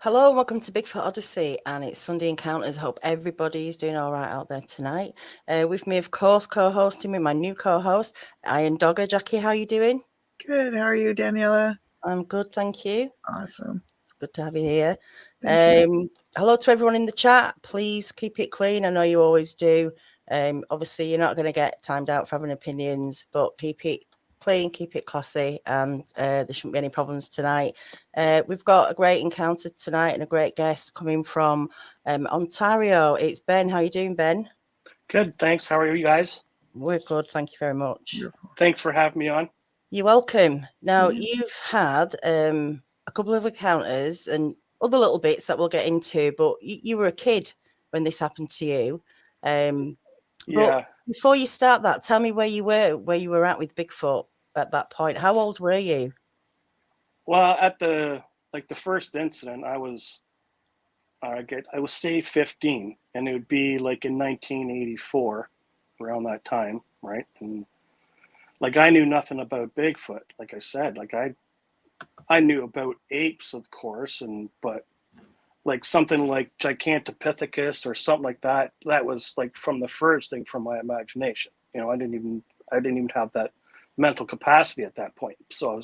Hello, welcome to Bigfoot Odyssey, and it's Sunday Encounters. Hope everybody's doing all right out there tonight. With me, of course, co-hosting with my new co-host, Iron Dogger. Jackie, how you doing? Good. How are you, Daniela? I'm good, thank you. Awesome. It's good to have you here. Thank you. Hello to everyone in the chat. Please keep it clean. I know you always do. Obviously, you're not going to get timed out for having opinions, but keep it clean, keep it classy, and there shouldn't be any problems tonight. We've got a great encounter tonight and a great guest coming from Ontario. It's Ben. How you doing, Ben? Good, thanks. How are you guys? We're good, thank you very much. Beautiful. Thanks for having me on. You're welcome. Now, Yeah. you've had a couple of encounters and other little bits that we'll get into, but you were a kid when this happened to you. Yeah. But before you start that, tell me where you were at with Bigfoot at that point. How old were you? Well, at the first incident, I was say 15, and it would be like in 1984, around that time, right? And like I knew nothing about Bigfoot. Like I said, like I knew about apes, of course, but like something like Gigantopithecus or something like that. That was like from the furthest thing from my imagination. You know, I didn't even have that mental capacity at that point. So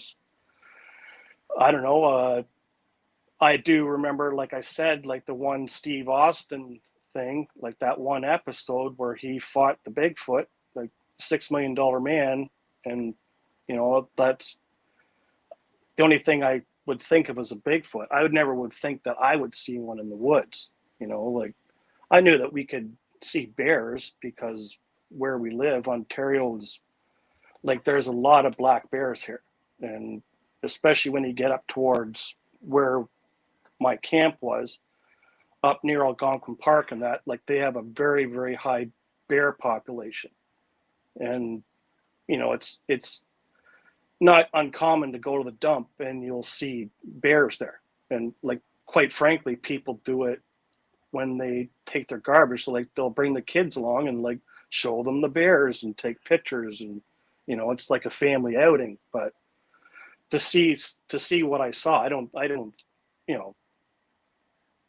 I don't know. I do remember, like I said, like the one Steve Austin thing, like that one episode where he fought the Bigfoot, like $6 million man, and you know that's the only thing I would think of as a Bigfoot. I would think that I would see one in the woods. You know, like I knew that we could see bears because where we live, Ontario, is like there's a lot of black bears here, and especially when you get up towards where my camp was, up near Algonquin Park, and that like they have a very, very high bear population, and you know it's not uncommon to go to the dump and you'll see bears there. And like quite frankly, people do it when they take their garbage. So like they'll bring the kids along and like show them the bears and take pictures, and you know it's like a family outing. But to see what I saw, I don't you know,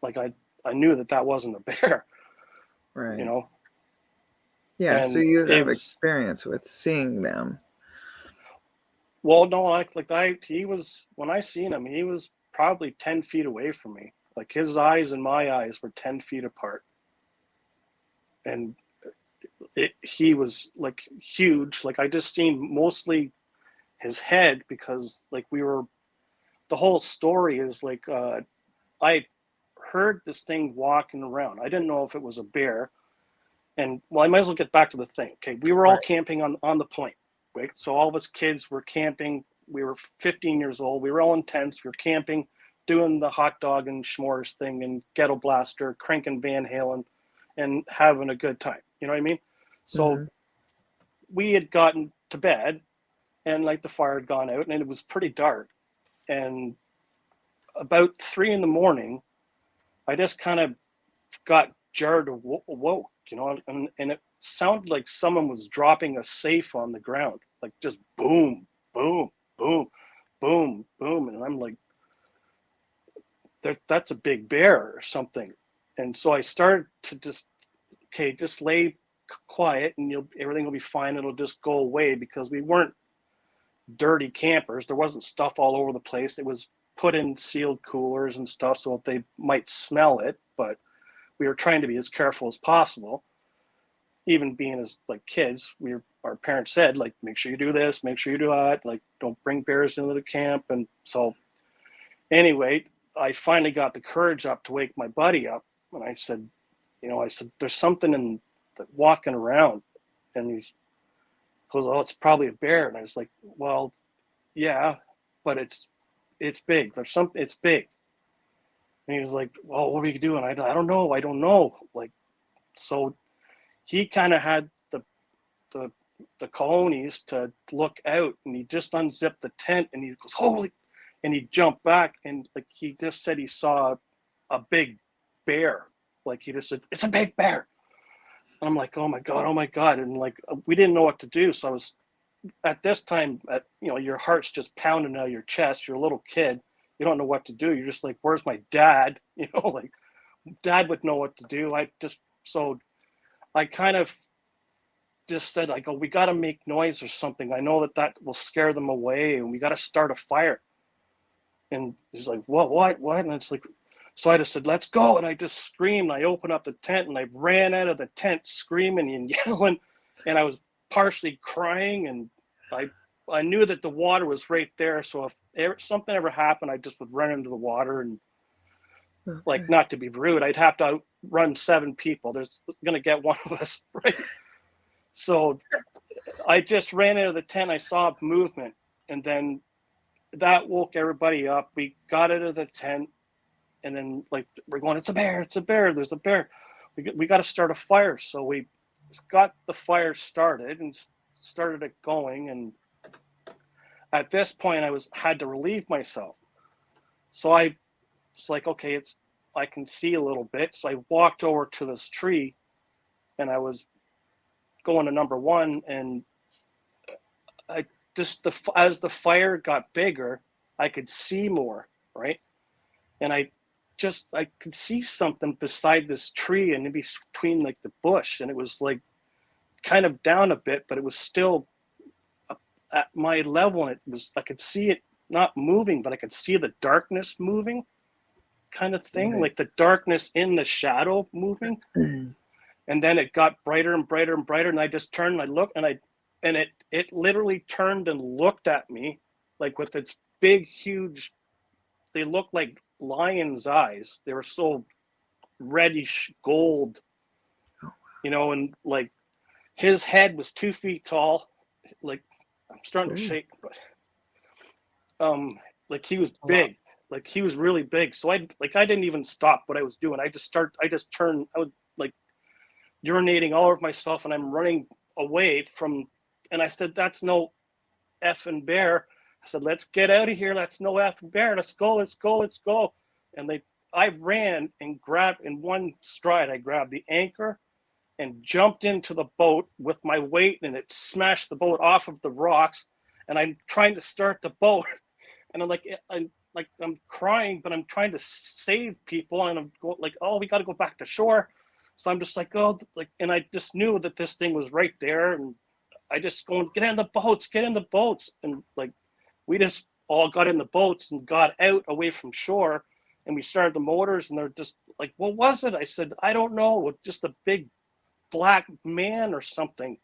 like I knew that wasn't a bear. Right. You know. Yeah. And So you have experience with seeing them. Well, no, he was, when I seen him, he was probably 10 feet away from me. Like his eyes and my eyes were 10 feet apart. And he was like huge. Like I just seen mostly his head because like the whole story is like, I heard this thing walking around. I didn't know if it was a bear. And well, I might as well get back to the thing. Okay. We were all camping on the point. Right? So all of us kids were camping. We were 15 years old. We were all in tents. We were camping, doing the hot dog and s'mores thing and ghetto blaster, cranking Van Halen, and having a good time. You know what I mean? So we had gotten to bed, and like the fire had gone out, and it was pretty dark. And about 3 a.m, I just kind of got jarred awoke, you know, and it sounded like someone was dropping a safe on the ground, like just boom, boom, boom, boom, boom. And I'm like, that's a big bear or something. And so I started to just lay quiet and everything will be fine. It'll just go away, because we weren't dirty campers. There wasn't stuff all over the place. It was put in sealed coolers and stuff so that they might smell it, but we were trying to be as careful as possible. Even being as like kids, our parents said, like, make sure you do this, make sure you do that, like don't bring bears into the camp. And so anyway, I finally got the courage up to wake my buddy up, and I said, there's something walking around. And he goes, oh, it's probably a bear. And I was like, well, yeah, but it's big. It's big. And he was like, well, what are we doing? I don't know. Like, so he kind of had the cojones to look out, and he just unzipped the tent, and he goes, holy, and he jumped back, and like he just said he saw a big bear. Like he just said, it's a big bear. And I'm like, oh my god, and like we didn't know what to do. So I was at this time, your heart's just pounding out of your chest. You're a little kid. you don't know what to do. You're just like, where's my dad? You know, like dad would know what to do. So I kind of just said, like, oh, we got to make noise or something. I know that will scare them away, and we got to start a fire. And he's like, what? And it's like, so I just said, let's go. And I just screamed. I opened up the tent and I ran out of the tent screaming and yelling. And I was partially crying. And I knew that the water was right there. So if something ever happened, I just would run into the water. And like, not to be rude, I'd have to outrun 7 people. There's going to get one of us, right? So I just ran out of the tent. I saw movement. And then that woke everybody up. We got out of the tent. And then, like, we're going, it's a bear, there's a bear. We got to start a fire. So we got the fire started and started it going. And at this point, I had to relieve myself. So I was like, okay, I can see a little bit. So I walked over to this tree, and I was going to number 1. And as the fire got bigger, I could see more, right? And I could see something beside this tree and in between like the bush, and it was like kind of down a bit, but it was still at my level, and I could see it not moving, but I could see the darkness moving, kind of thing, like the darkness in the shadow moving. And then it got brighter and brighter and brighter, and I just turned and I looked, and it literally turned and looked at me, like with its big, huge, they looked like lion's eyes. They were so reddish gold, you know, and like his head was 2 feet tall. Like, I'm starting to shake, but like he was big, like he was really big. So I didn't even stop what I was doing. I just turned, I was like urinating all over myself, and I'm running away from, and I said, that's no effing bear. I said, let's get out of here. That's no effing bear. Let's go. And I ran and grabbed, in one stride, I grabbed the anchor and jumped into the boat with my weight, and it smashed the boat off of the rocks. And I'm trying to start the boat, and I'm crying, but I'm trying to save people. And I'm going like, oh, we got to go back to shore. So I'm just like, oh, like, and I just knew that this thing was right there. And I just going, get in the boats. And like, we just all got in the boats and got out away from shore, and we started the motors, and they're just like, what was it? I said, I don't know. Just a big black man or something.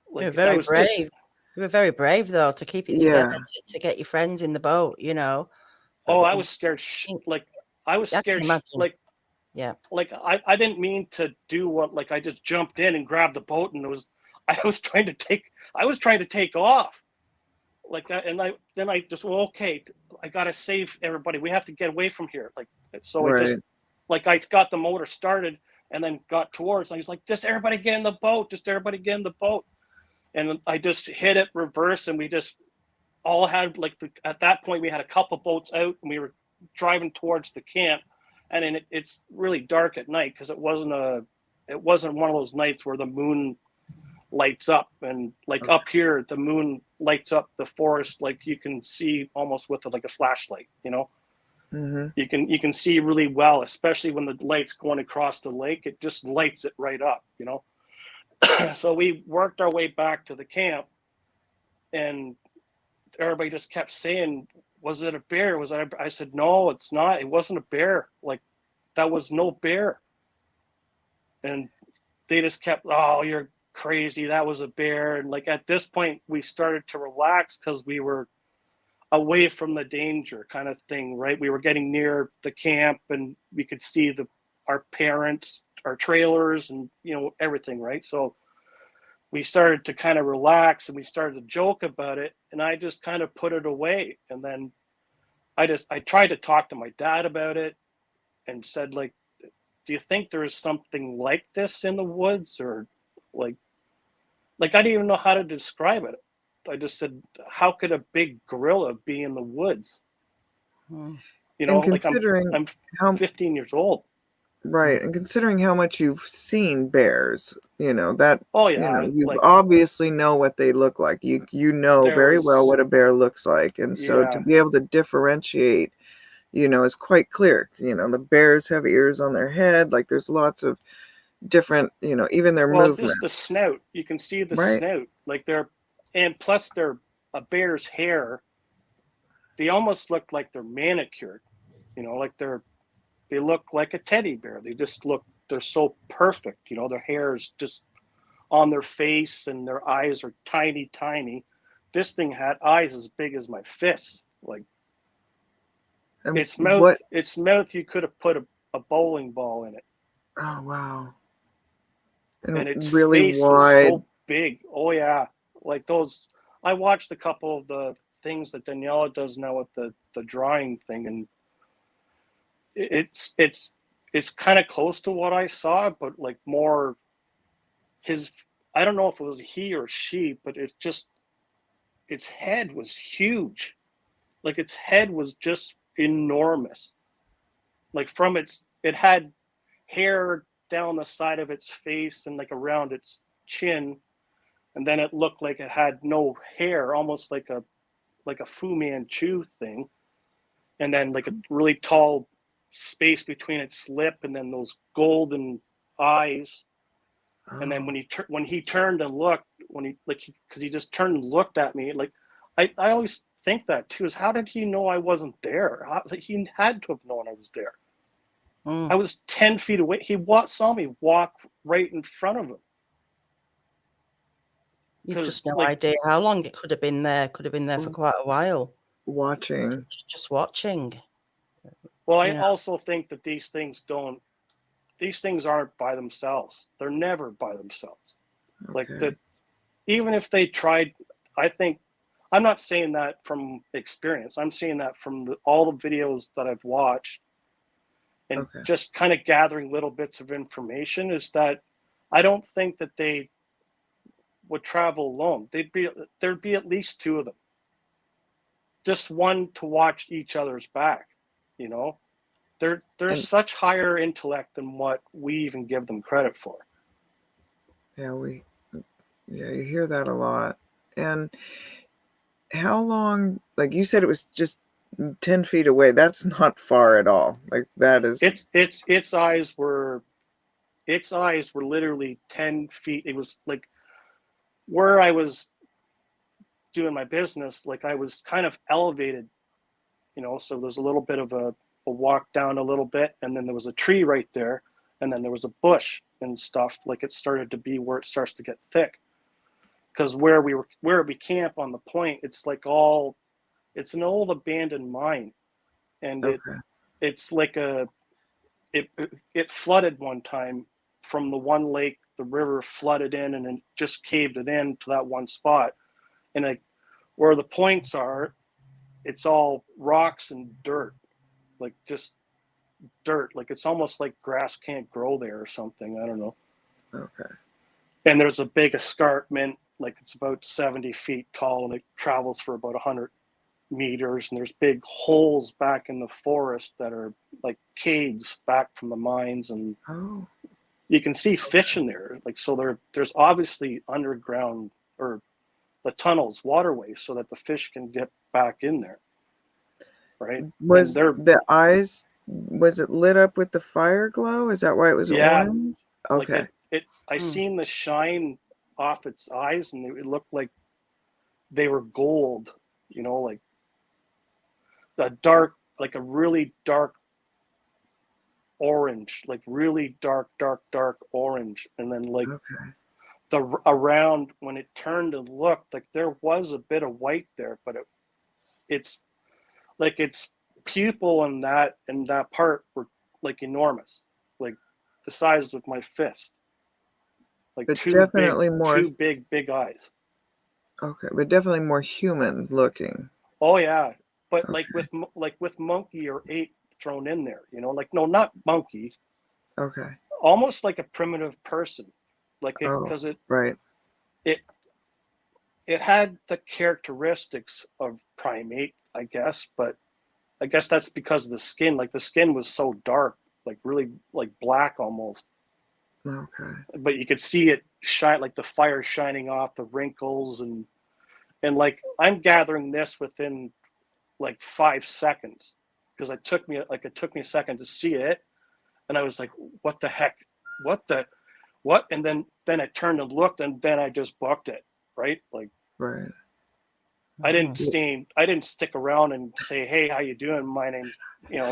Like, You're very brave. You were very brave, though, to keep it together, to get your friends in the boat, you know. Oh, I was scared. I was scared. Like, yeah. Like, I didn't mean to do what, like, I just jumped in and grabbed the boat, and I was trying to take off. Like that, and I just, well, okay, I gotta save everybody. We have to get away from here. Like, so I just, like, I got the motor started and then got towards, and I was like, just everybody get in the boat. And I just hit it reverse, and we just all had, like, at that point we had a couple boats out, and we were driving towards the camp. And then it's really dark at night, because it wasn't one of those nights where the moon lights up, and like up here the moon lights up the forest, like you can see almost with like a flashlight, you know. You can see really well, especially when the light's going across the lake. It just lights it right up, you know. So we worked our way back to the camp, and everybody just kept saying, was it a bear? I said, no, it's not. It wasn't a bear. Like, that was no bear. And they just kept, oh, you're crazy. That was a bear. And like, at this point, we started to relax, because we were away from the danger, kind of thing, right? We were getting near the camp, and we could see our parents, our trailers, and, you know, everything, right? So we started to kind of relax, and we started to joke about it, and I just kind of put it away. And then I tried to talk to my dad about it, and said, like, do you think there is something like this in the woods? Or like I didn't even know how to describe it. I just said, how could a big gorilla be in the woods? You know, like, I'm 15 years old. Right. And considering how much you've seen bears, you know, that, oh yeah, you like, obviously know what they look like. You know very well what a bear looks like. And so to be able to differentiate is quite clear. The bears have ears on their head. Like there's lots of different, even their Well, movement. just the snout. You can see the Right. snout. Like and plus they're a bear's hair. They almost look like they're manicured. Like they look like a teddy bear. They're so perfect. Their hair is just on their face and their eyes are tiny, tiny. This thing had eyes as big as my fists. Like And its mouth, you could have put a bowling ball in it. Oh, wow. And its really face wide. was so big. Oh yeah. Like those, I watched a couple of the things that Daniela does now with the drawing thing, and it's kind of close to what I saw, but like more I don't know if it was he or she, but its head was huge. Like its head was just enormous. Like it had hair down the side of its face and like around its chin, and then it looked like it had no hair, almost like a Fu Manchu thing, and then like a really tall space between its lip, and then those golden eyes. And then when he turned and looked, because he just turned and looked at me, like I always think that too, is how did he know I wasn't there? He had to have known I was there. I was 10 feet away. He saw me walk right in front of him. You've just no idea how long it could have been there. Could have been there for quite a while. Watching. Just watching. Well, I also think that these things aren't by themselves. They're never by themselves. Okay. Like that, even if they tried, I think, I'm not saying that from experience. I'm saying that from all the videos that I've watched and just kind of gathering little bits of information, is that I don't think that they would travel alone. There'd be at least two of them. Just one to watch each other's back, They're such higher intellect than what we even give them credit for. Yeah, you hear that a lot. And how long, like you said, it was just 10 feet away. That's not far at all. Like that is. Its eyes were literally 10 feet. It was like where I was doing my business, like I was kind of elevated, so there's a little bit of a walk down a little bit, and then there was a tree right there, and then there was a bush and stuff. Like it started to be where it starts to get thick, because where we camp on the point, it's an old abandoned mine, and it's like it flooded one time from the one lake. The river flooded in and it just caved it in to that one spot, and like where the points are, it's all rocks and dirt. Like just dirt. Like it's almost like grass can't grow there or something. I don't know. Okay. And there's a big escarpment, like it's about 70 feet tall, and it travels for about 100 meters. And there's big holes back in the forest that are like caves back from the mines. And you can see fish in there. Like, so there's obviously underground or the tunnels, waterways, so that the fish can get back in there. Right. Was the eyes, was it lit up with the fire glow? Is that why it was orange? Okay. Like I seen the shine off its eyes, and it looked like they were gold, like a really dark orange, like really dark orange. And then like around when it turned and looked, like there was a bit of white there, but it's like its pupil and that part were like enormous, like the size of my fist. Like but two big eyes. Okay, but definitely more human looking. Oh yeah, but like with monkey or ape thrown in there, like no, not monkey. Okay. Almost like a primitive person, like because it had the characteristics of primate, I guess, but I guess that's because of the skin. Like the skin was so dark, like really like black almost. Okay. But you could see it shine, like the fire shining off the wrinkles, and like I'm gathering this within like 5 seconds. because it took me a second to see it, and I was like, what the heck, what, and then I turned and looked, and then I just booked it, right? Like, Right. I didn't stick around and say, hey, how you doing? My name's,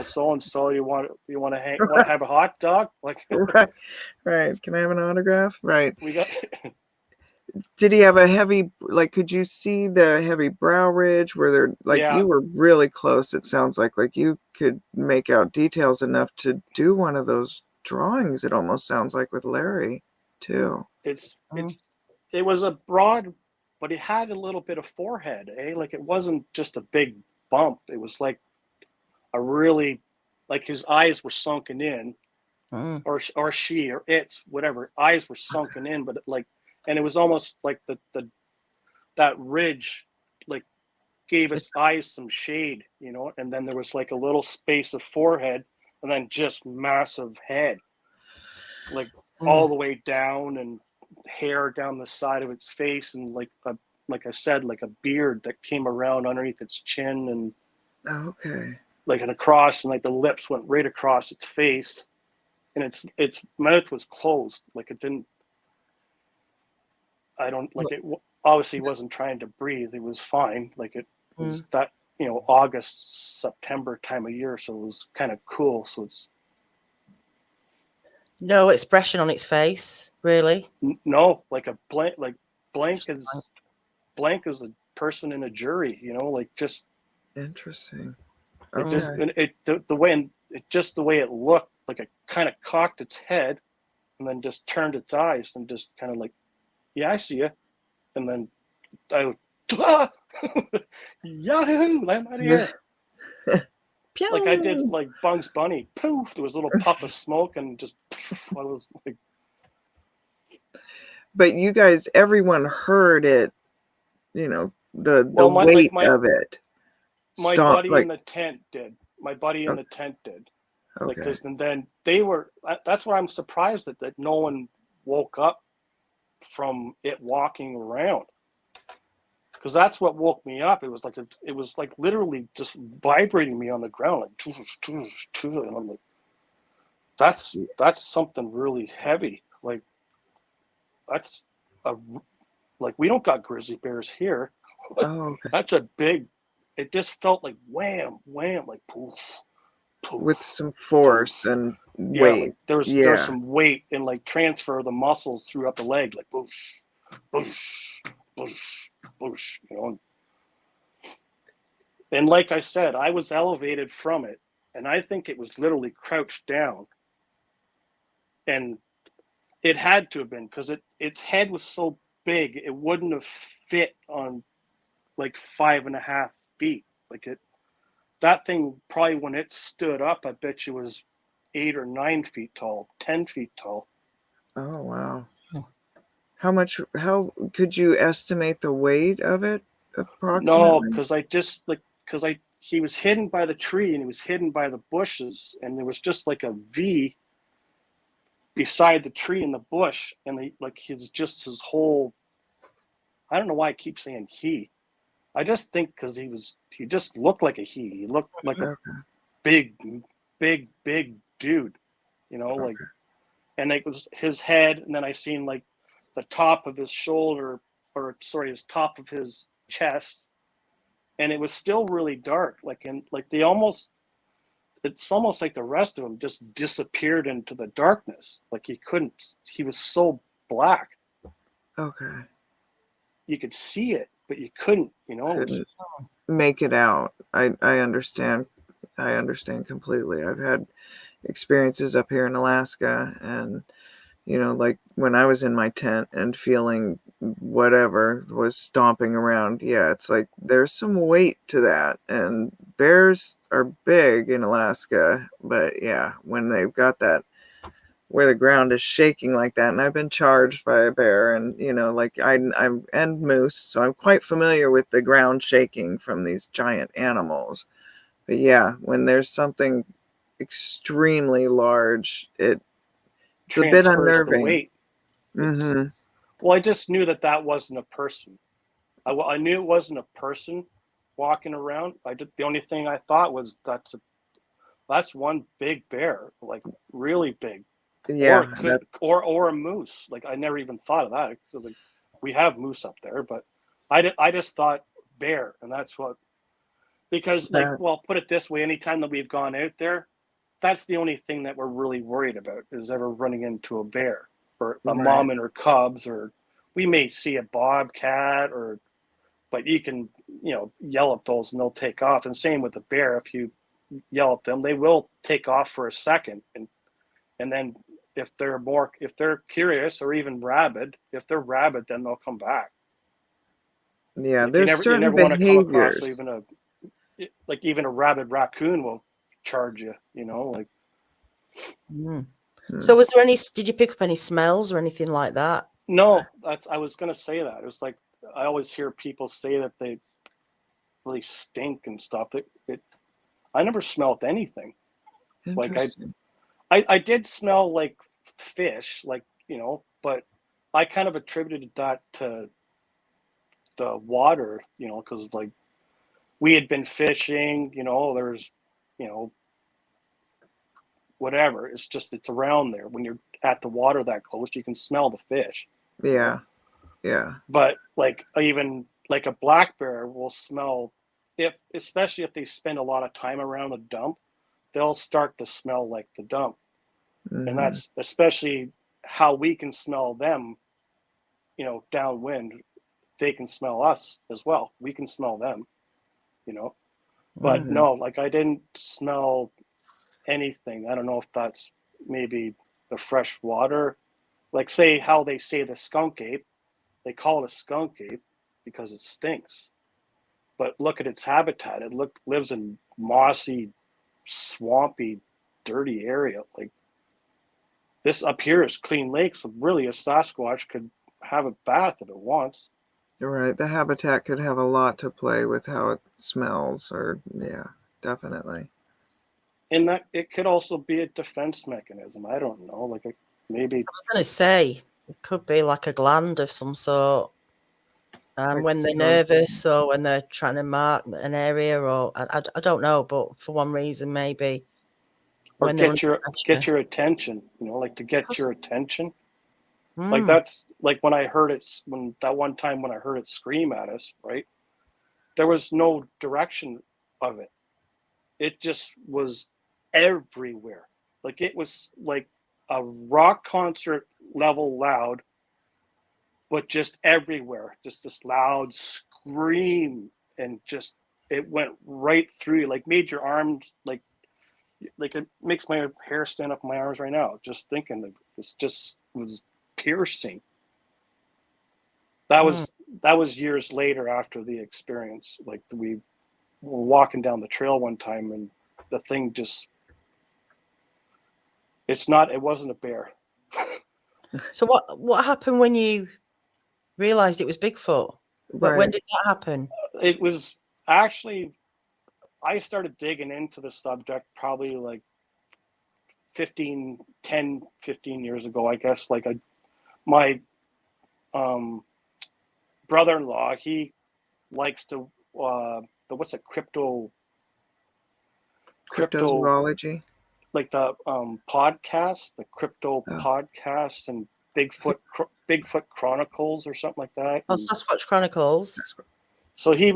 so and so. You want to have a hot dog? Like, Right. Can I have an autograph? Right. we got. Did he have a heavy, like, could you see the heavy brow ridge where they're like, Yeah. you were really close? It sounds like you could make out details enough to do one of those drawings. It almost sounds like with Larry too. It was a broad, but it had a little bit of forehead, eh? Like, it wasn't just a big bump. It was like a really, like, his eyes were sunken in, or she, or it's whatever. Eyes were sunken in, but like, and it was almost like that ridge, like, gave its eyes some shade, and then there was like a little space of forehead, and then just massive head, like all the way down, and hair down the side of its face, and like I said, like a beard that came around underneath its chin, and Okay. like and across, and like the lips went right across its face, and its mouth was closed, like it didn't. I don't like it. Obviously, wasn't trying to breathe. It was fine. Like it was that August, September time of year, so it was kind of cool. So it's no expression on its face, really. no, like a blank, like blank as a person in a jury. Like just Interesting. it just the way it looked, like it kind of cocked its head, and then just turned its eyes, and just kind of like, yeah, I see you. And then Yahoo! I'm out of here. Like I did, like Bugs Bunny. Poof! There was a little puff of smoke, and just I was like. But you guys, everyone heard it. The weight of it. My buddy in the tent did. My buddy in the tent did. Okay. Like, and then they were. That's why I'm surprised that no one woke up from it walking around, because that's what woke me up. It was like literally just vibrating me on the ground, like, and I'm like, that's something really heavy. Like, that's like, we don't got grizzly bears here. Okay. That's a big. It just felt like wham, wham, like poof, poof, with some force and weight. Yeah, like there was some weight and like transfer of the muscles throughout the leg, like boosh, boosh, boosh, boosh, And like I said, I was elevated from it, and I think it was literally crouched down. And it had to have been, because its head was so big, it wouldn't have fit on like 5.5 feet. Like that thing, probably when it stood up, I bet you was 8 or 9 feet tall, 10 feet tall. Oh, wow. How could you estimate the weight of it approximately? No, he was hidden by the tree, and he was hidden by the bushes, and there was just like a V beside the tree and the bush, and his whole, I don't know why I keep saying he. I just think because he just looked like a he. He looked like a big dude, like, and it was his head, and then I seen like the top of his shoulder, his top of his chest, and it was still really dark. It's almost like the rest of him just disappeared into the darkness. Like he was so black. Okay. You could see it, but you couldn't, Couldn't make it out. I understand. I understand completely. I've had experiences up here in Alaska, and like when I was in my tent and feeling whatever was stomping around, it's like there's some weight to that. And bears are big in Alaska, but when they've got that where the ground is shaking like that, and I've been charged by a bear, and like I'm and moose, so I'm quite familiar with the ground shaking from these giant animals. But when there's something extremely large, it's a bit unnerving. The weight. Mm-hmm. Well, I just knew that wasn't a person. I knew it wasn't a person walking around. The only thing I thought was that's one big bear, like really big. Yeah, Or it could, or a moose. Like I never even thought of that. So like, we have moose up there, but I just thought bear, and that's what, because like, well, put it this way: anytime that we've gone out there, that's the only thing that we're really worried about is ever running into a bear or a mom and her cubs, or we may see a bobcat, or but you can yell at those and they'll take off. And same with the bear, if you yell at them, they will take off for a second, and then if they're curious or even rabid, if they're rabid, then they'll come back. Yeah, like there's certain you never want to come across behaviors. even a rabid raccoon will charge you. Like. So was there any? Did you pick up any smells or anything like that? No, I was gonna say that. It was like I always hear people say that they really stink and stuff. I never smelled anything. Like I did smell like fish, like but I kind of attributed that to the water, because like we had been fishing, there's whatever. It's around there. When you're at the water that close, you can smell the fish. Yeah. Yeah. But like even like a black bear will smell, especially if they spend a lot of time around a dump, they'll start to smell like the dump. And that's especially how we can smell them, downwind. They can smell us as well. We can smell them, But no, like I didn't smell anything. I don't know if that's maybe the fresh water. Like say how they say the skunk ape, they call it a skunk ape because it stinks. But look at its habitat. It lives in mossy, swampy, dirty area. Like this up here is clean lakes. So really, a Sasquatch could have a bath if it wants. You're right. The habitat could have a lot to play with how it smells, or yeah, definitely. And that it could also be a defense mechanism. I don't know. Like maybe. I was going to say it could be like a gland of some sort. Like when they're nervous or when they're trying to mark an area, or I don't know, but for one reason maybe. Or get your attention, like to get your attention. Like that's like when I heard it, when that one time when I heard it scream at us, right? There was no direction of it. It just was everywhere. Like it was like a rock concert level loud, but just everywhere. Just this loud scream, and just it went right through, like made your arms like it makes my hair stand up on my arms right now. Just thinking that this just was piercing. That was years later after the experience. Like we were walking down the trail one time, and the thing just, it wasn't a bear. So what happened when you realized it was Bigfoot? Right. When did that happen? It was actually, I started digging into the subject probably like 15 years ago, I guess. Like my brother-in-law, he likes to what's it, cryptozoology, like the podcast, the crypto podcasts, and Bigfoot Chronicles or something like that. Oh, Sasquatch Chronicles. So he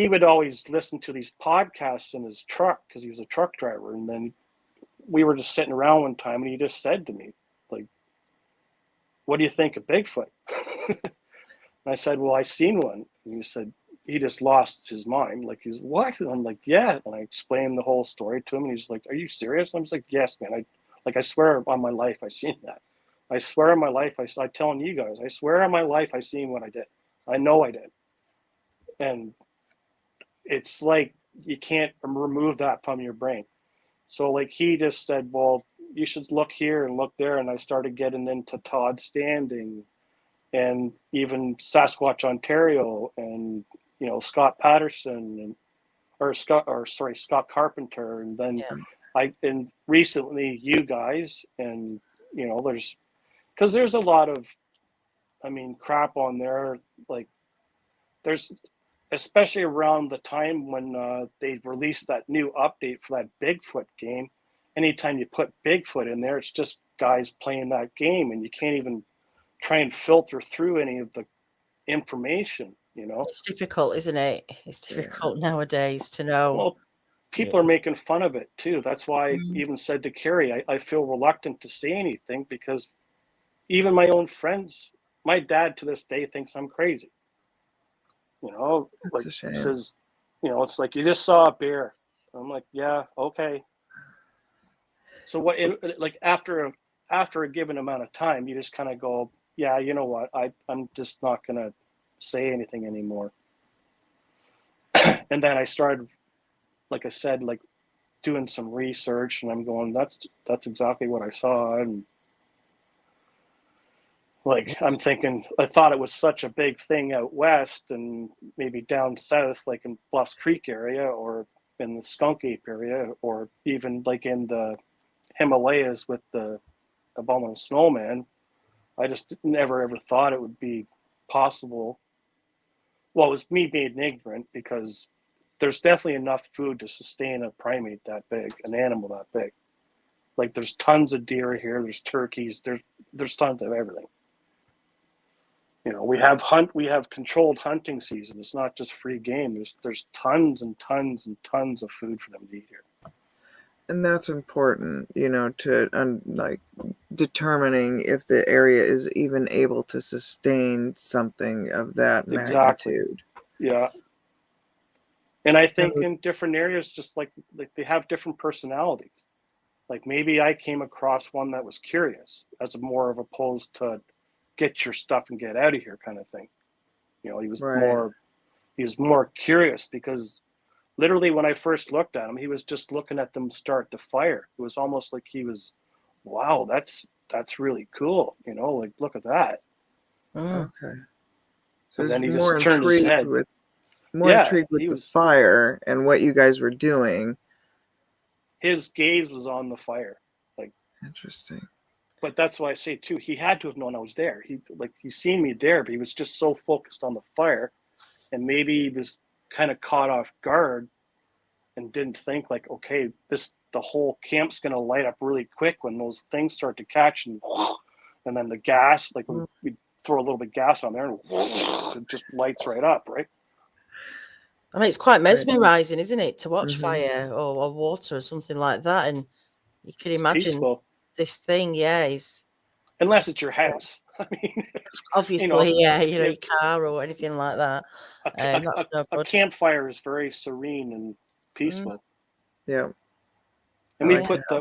would always listen to these podcasts in his truck because he was a truck driver. And then we were just sitting around one time, and he just said to me, like, "What do you think of Bigfoot?" And I said, "Well, I seen one." And he said he just lost his mind. Like, he's, "What?" And I'm like, "Yeah." And I explained the whole story to him, and he's like, "Are you serious?" And I was like, "Yes, man. I swear on my life I seen that. I swear on my life I'm telling you guys, I swear on my life I seen what I did. I know I did." And it's like you can't remove that from your brain. So like he just said, "Well, you should look here and look there." And I started getting into Todd Standing and even Sasquatch Ontario, and Scott Patterson, Scott Carpenter, and then and recently you guys, and there's a lot of crap on there. Like there's, especially around the time when they released that new update for that Bigfoot game, anytime you put Bigfoot in there, it's just guys playing that game, and you can't even try and filter through any of the information, you know. It's difficult, isn't it? It's difficult nowadays to know. Well, people are making fun of it too. That's why I even said to Carrie, I feel reluctant to say anything, because even my own friends, my dad to this day thinks I'm crazy. You know, That's like a shame. he says, you know, it's like, you just saw a bear. I'm like, yeah, okay. So what? Like after a given amount of time, you just kind of go, yeah, you know what? I'm just not gonna say anything anymore. And then I started, like I said, like doing some research, and I'm going, that's exactly what I saw. And like, I'm thinking, I thought it was such a big thing out west and maybe down south, like in Bluffs Creek area, or in the Skunk Ape area, or even like in the Himalayas with the abominable snowman. I just never ever thought it would be possible. Well, it was me being ignorant, because there's definitely enough food to sustain a primate that big, an animal that big. Like, there's tons of deer here, there's turkeys, there's tons of everything. You know, we have controlled hunting season. It's not just free game. There's tons and tons and tons of food for them to eat here. And that's important, you know, to like determining if the area is even able to sustain something of that Exactly. magnitude. Yeah. And I think in different areas, just like they have different personalities. Like, maybe I came across one that was curious, as more of opposed to get your stuff and get out of here kind of thing. You know, he was more curious, because literally when I first looked at him, he was just looking at them start the fire. It was almost like he was, wow, that's really cool. You know, like, look at that. Okay. So And then he more just turned his intrigued head. with the fire and what you guys were doing. His gaze was on the fire. Like, interesting. But that's why I say too, he had to have known I was there. He's seen me there, but he was just so focused on the fire, and maybe he was kind of caught off guard and didn't think, like, okay, the whole camp's gonna light up really quick when those things start to catch, and then the gas, like, we throw a little bit of gas on there, and it just lights right up, right? I mean, it's quite mesmerizing, isn't it, to watch fire or water or something like that, and you can imagine peaceful. This thing, is unless it's your house. I mean, obviously, your car or anything like that. A campfire is very serene and peaceful. Yeah. And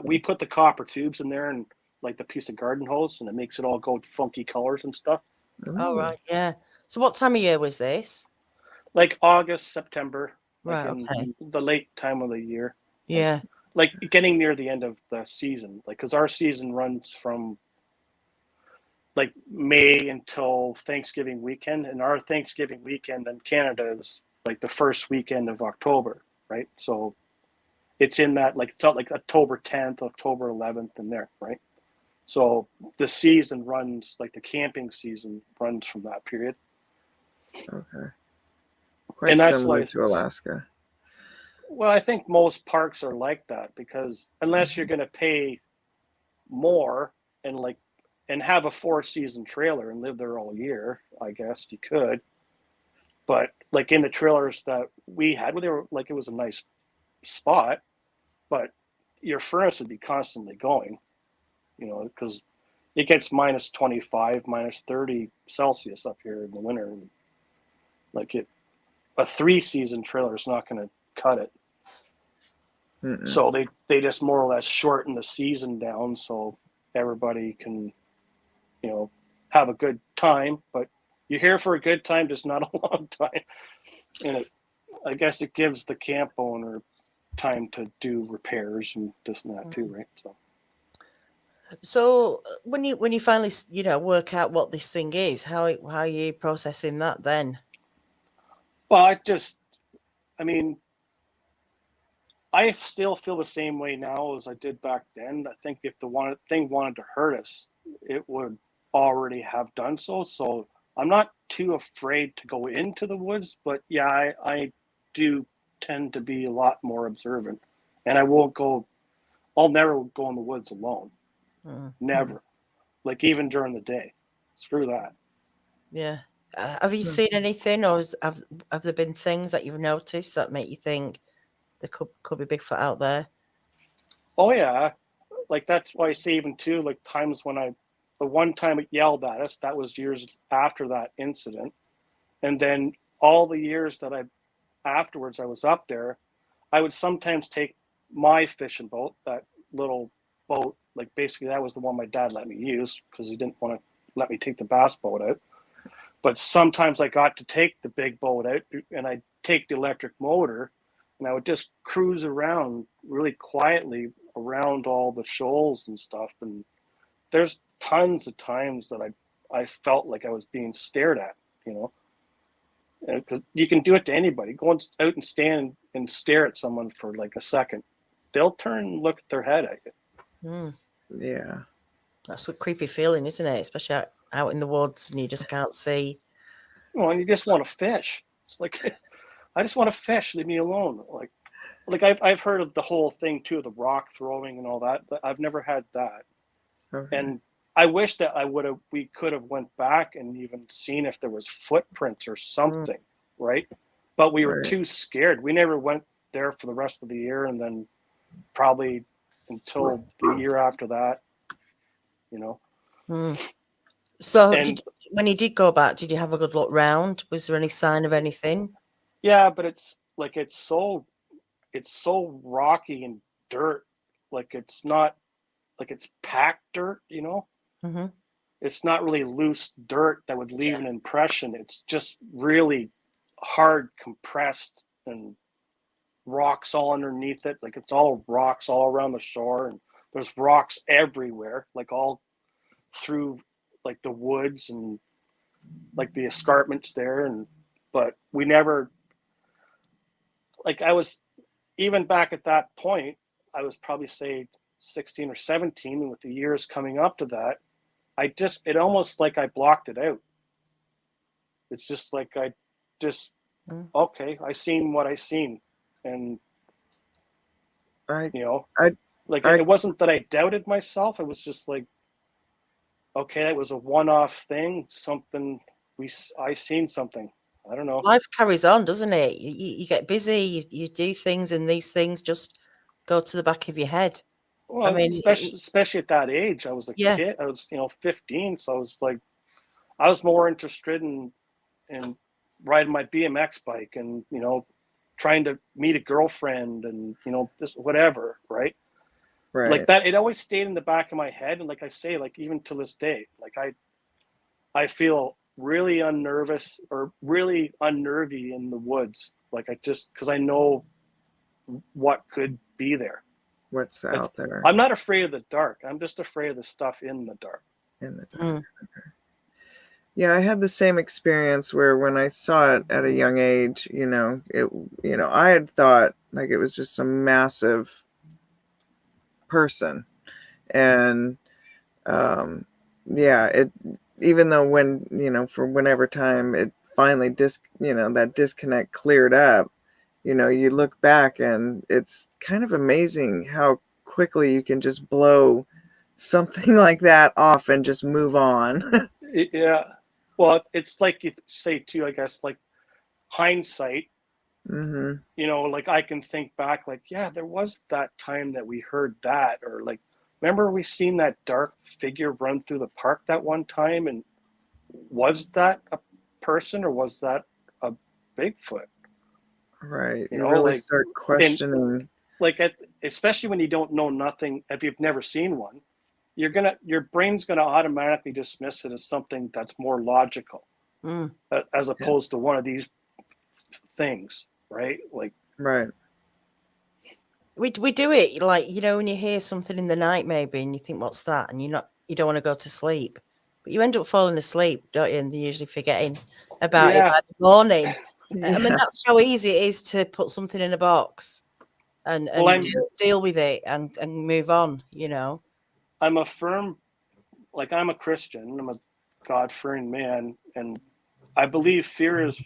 we put the copper tubes in there, and like the piece of garden hose, and it makes it all go funky colors and stuff. Oh, right, yeah. So what time of year was this? Like August, September, right? In the late time of the year. Yeah. Like getting near the end of the season, like, because our season runs from like May until Thanksgiving weekend, and our Thanksgiving weekend in Canada is like the first weekend of October, right? So it's in that, like, it's not like October 10th, October 11th in there, right? So the season runs, like the camping season runs from that period. Okay. Quite similar to Alaska. Well, I think most parks are like that, because unless you're going to pay more and have a 4-season trailer and live there all year, I guess you could. But like in the trailers that we had, they were like, it was a nice spot, but your furnace would be constantly going, you know, because it gets minus 25, minus 30 Celsius up here in the winter. And like a 3-season trailer is not going to cut it. So they just more or less shorten the season down so everybody can, you know, have a good time. But you're here for a good time, just not a long time. And I guess it gives the camp owner time to do repairs and this and that too, right? So when you finally work out what this thing is, how are you processing that then? Well, I still feel the same way now as I did back then. I think if the thing wanted to hurt us, it would already have done so. So I'm not too afraid to go into the woods, but I do tend to be a lot more observant, and I won't go I'll never go in the woods alone. Mm-hmm. Never. Like even during the day. Screw that. Yeah. Have you seen anything, or have there been things that you've noticed that make you think there could be Bigfoot out there? Oh yeah. Like that's why I say even too, like times when the one time it yelled at us, that was years after that incident. And then all the years that afterwards I was up there, I would sometimes take my fishing boat, that little boat, like basically that was the one my dad let me use because he didn't want to let me take the bass boat out. But sometimes I got to take the big boat out and I'd take the electric motor and I would just cruise around really quietly around all the shoals and stuff. And there's tons of times that I felt like I was being stared at, you know. Because you can do it to anybody. Go out and stand and stare at someone for like a second. They'll turn and look at their head at you. Mm. Yeah. That's a creepy feeling, isn't it? Especially out in the woods and you just can't see. Well, and you just want to fish. It's like, I just want to fish. Leave me alone. Like I've heard of the whole thing too, the rock throwing and all that, but I've never had that. Okay. And I wish that we could have went back and even seen if there was footprints or something, right? But we were too scared. We never went there for the rest of the year, and then probably until the year after that, you know. Mm. So And when you did go back, did you have a good look round? Was there any sign of anything? yeah, but it's so rocky and dirt. Like it's not like it's packed dirt, you know. Mm-hmm. It's not really loose dirt that would leave an impression. It's just really hard compressed and rocks all underneath it. Like it's all rocks all around the shore, and there's rocks everywhere, like all through like the woods and like the escarpments there. And but we never, like I was, even back at that point, I was probably say 16 or 17, and with the years coming up to that, it almost like I blocked it out. It's just like okay, I seen what I seen. And, it wasn't that I doubted myself. It was just like, okay, it was a one-off thing. I seen something. I don't know. Life carries on, doesn't it? You get busy, you do things, and these things just go to the back of your head. Well, I mean, especially at that age, I was a kid. I was, 15, so I was like, I was more interested in riding my BMX bike and trying to meet a girlfriend and this whatever, right? Like that. It always stayed in the back of my head, and like I say, like even to this day, like I feel really unnervous or really unnervy in the woods. Like because I know what could be there. What's out there? I'm not afraid of the dark. I'm just afraid of the stuff in the dark. In the dark. Yeah, I had the same experience where when I saw it at a young age, I had thought like it was just some massive person, and it, even though when for whenever time it finally that disconnect cleared up, you look back and it's kind of amazing how quickly you can just blow something like that off and just move on. Yeah. Well, it's like you say too, I guess, like hindsight, like I can think back like, yeah, there was that time that we heard that, or like, remember we seen that dark figure run through the park that one time, and was that a person or was that a Bigfoot? Right. You really start questioning. Especially when you don't know nothing, if you've never seen one, your brain's gonna automatically dismiss it as something that's more logical, as opposed to one of these things, right? Like, right. We do it like when you hear something in the night maybe, and you think, what's that? And you don't want to go to sleep, but you end up falling asleep, don't you? And you're usually forgetting about it by the morning. I mean, that's how easy it is to put something in a box and deal with it and move on. I'm a Christian. I'm a God-fearing man, and I believe fear is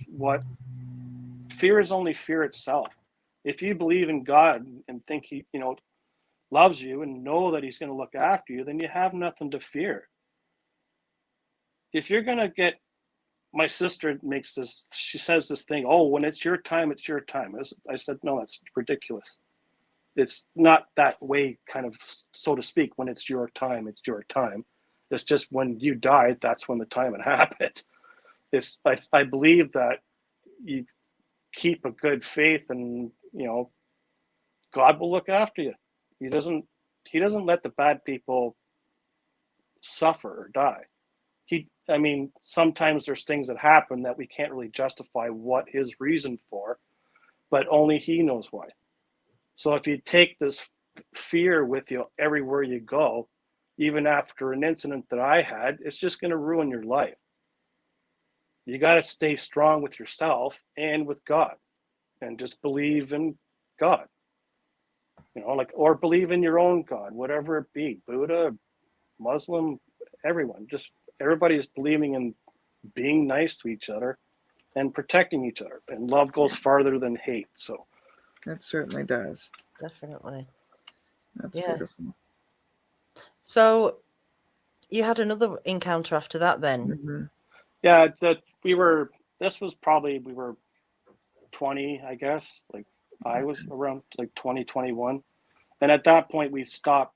only fear itself. If you believe in God and think loves you and know that he's going to look after you, then you have nothing to fear. If you're going to get, my sister makes this, she says this thing, oh, when it's your time, it's your time. I said, no, that's ridiculous. It's not that way, kind of, so to speak. When it's your time, it's your time. It's just when you die, that's when the time it happens. I believe that you keep a good faith, and God will look after you. He doesn't let the bad people suffer or die. Sometimes there's things that happen that we can't really justify what his reason for, but only he knows why. So if you take this fear with you everywhere you go, even after an incident that I had, it's just going to ruin your life. You got to stay strong with yourself and with God, and just believe in God. Or believe in your own God, whatever it be, Buddha, Muslim, everyone. Just everybody is believing in being nice to each other and protecting each other. And love goes farther than hate. So That certainly does. Definitely. That's Yes. beautiful. So you had another encounter after that then? Mm-hmm. Yeah, we were 20, I guess. Like I was around like 2021. And at that point we stopped,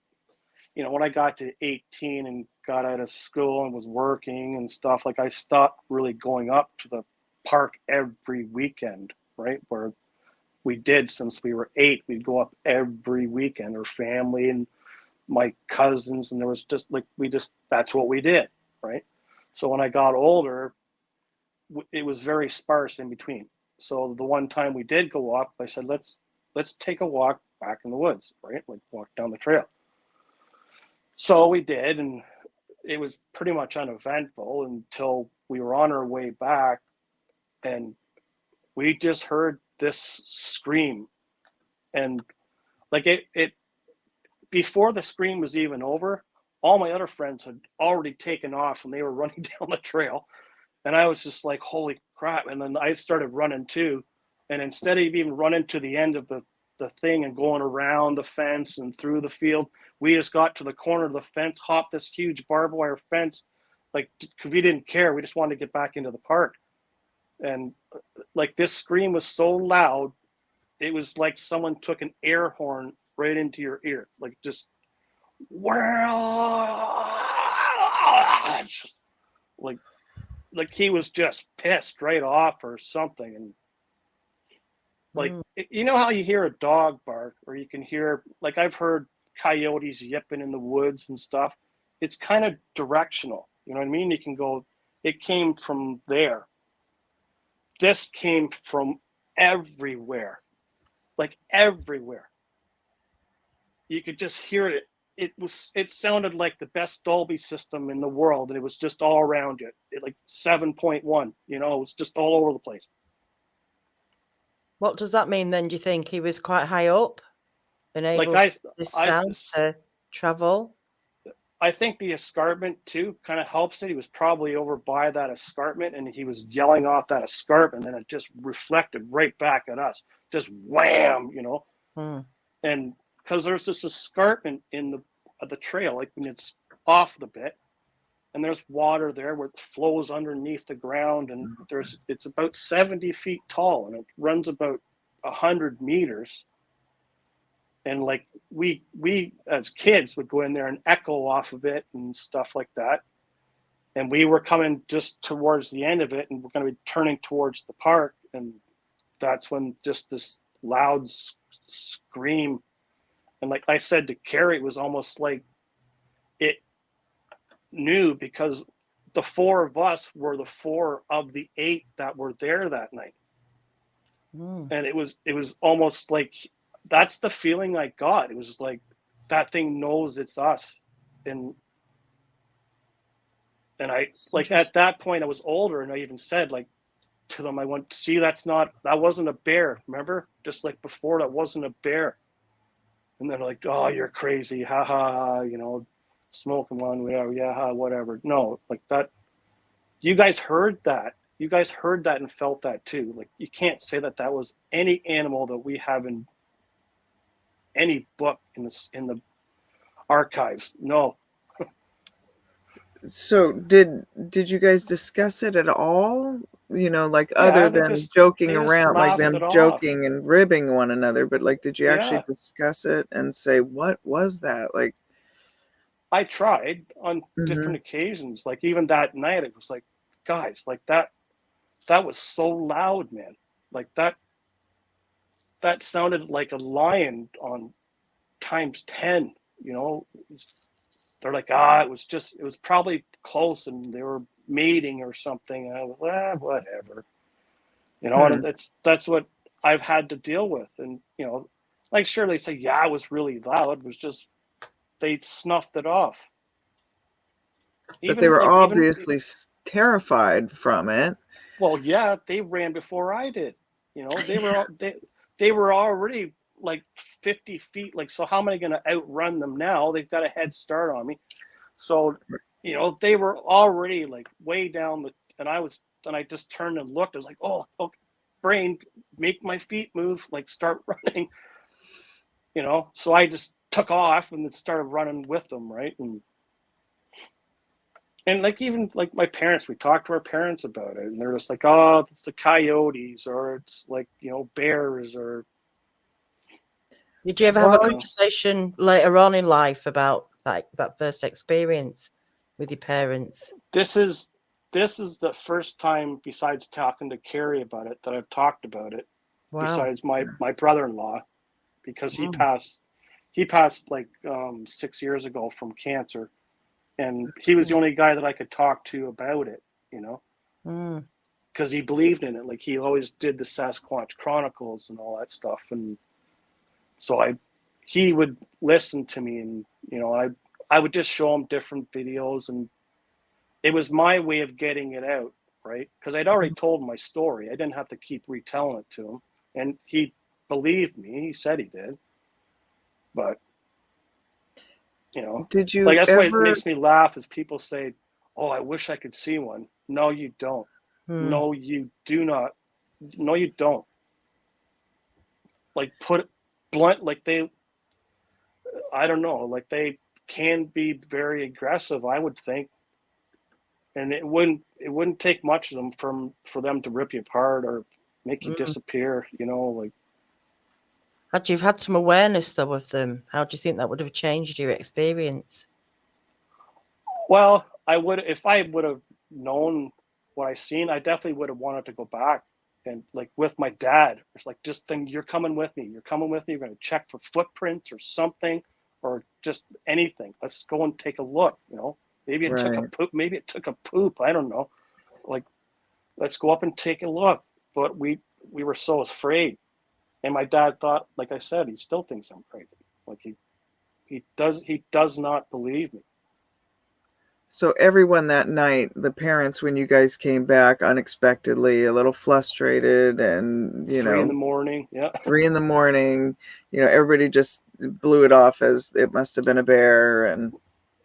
when I got to 18 and got out of school and was working and stuff, like I stopped really going up to the park every weekend, right? Where we did since we were 8, we'd go up every weekend, or family and my cousins, and there was just like, that's what we did, right? So when I got older, it was very sparse in between. So the one time we did go up, I said, let's take a walk back in the woods, right? Like walk down the trail. So we did, and it was pretty much uneventful until we were on our way back, and we just heard this scream. And like it before the scream was even over, all my other friends had already taken off and they were running down the trail. And I was just like, holy crap. And then I started running too. And instead of even running to the end of the thing and going around the fence and through the field, we just got to the corner of the fence, hopped this huge barbed wire fence, like, because we didn't care. We just wanted to get back into the park. And like this scream was so loud, it was like someone took an air horn right into your ear, like just, just like he was just pissed right off or something. And like, how you hear a dog bark, or you can hear, like I've heard coyotes yipping in the woods and stuff. It's kind of directional. You know what I mean? You can go, it came from there. This came from everywhere, like everywhere. You could just hear it. It sounded like the best Dolby system in the world, and it was just all around you. Like 7.1, it was just all over the place. What does that mean then? Do you think he was quite high up and able for this sound to travel? I think the escarpment too kind of helps it. He was probably over by that escarpment, and he was yelling off that escarpment, and it just reflected right back at us. Just wham, And because there's this escarpment in the trail, like when it's off the bit, and there's water there where it flows underneath the ground, and it's about 70 feet tall, and it runs about 100 meters. And like we as kids would go in there and echo off of it and stuff like that. And we were coming just towards the end of it, and we're going to be turning towards the park, and that's when just this loud scream. And like I said to Carrie, it was almost like it knew, because the 4 of us were the 4 of the 8 that were there that night. And it was almost like, that's the feeling I got. It was like that thing knows it's us. And I, like, at that point I was older, and I even said, like, to them, I went, see, that wasn't a bear. Remember? Just like before, that wasn't a bear. And they're like, oh, you're crazy. Ha ha, smoking one, yeah, whatever. No, like that. You guys heard that. You guys heard that and felt that too. Like, you can't say that was any animal that we haven't any book in the archives. No. So did you guys discuss it at all? Like other Yeah, than joking they just around, like laughed them it off. joking and ribbing one another, but like did you actually Yeah, discuss it and say what was that? Like, I tried on hmm different occasions. Like even that night, it was like, guys, like that was so loud, man. Like that sounded like a lion on times 10. You know, they're like, it was probably close, and they were mating or something. And I was, whatever. You know, hmm. and that's what I've had to deal with. And like sure they say, yeah, it was really loud. It was just they snuffed it off. But they were Even obviously terrified from it. well, yeah, they ran before I did. They were already like 50 feet. Like, so how am I going to outrun them now? They've got a head start on me. So, they were already like way down and I just turned and looked. I was like, oh, brain, make my feet move, like start running, So I just took off and then started running with them, right? And like even like my parents, we talked to our parents about it, and they're just like, "Oh, it's the coyotes, or it's like bears, or." Did you ever have a Well, conversation later on in life about that first experience with your parents? This is the first time, besides talking to Carrie about it, that I've talked about it. Wow. Besides my brother-in-law, because he Wow. passed like 6 years ago from cancer, and he was the only guy that I could talk to about it, Mm. because he believed in it. Like he always did the Sasquatch Chronicles and all that stuff, and so he would listen to me, and I would just show him different videos, and it was my way of getting it out, right? Because I'd already told my story. I didn't have to keep retelling it to him, and he believed me. He said he did, but did like you that's why it ever makes me laugh. Is people say, "Oh, I wish I could see one." No, you don't. Mm. No, you do not. No, you don't. Like put it blunt, like I don't know, like they can be very aggressive, I would think, and it wouldn't take much of them for them to rip you apart or make you Mm. disappear. Like Had you had some awareness though of them? How do you think that would have changed your experience? well, I would if I would have known what I seen, I definitely would have wanted to go back and like with my dad. It's like just think you're coming with me. You're coming with me. You're going to check for footprints or something, or just anything. Let's go and take a look. Maybe it took a right? poop. Maybe it took a poop. I don't know. Like, let's go up and take a look. But we were so afraid, and my dad thought, like I said, he still thinks I'm crazy. Like he does not believe me. So everyone that night, the parents, when you guys came back unexpectedly, a little frustrated, and 3 in the morning, yeah. 3 in the morning, everybody just blew it off as it must have been a bear. And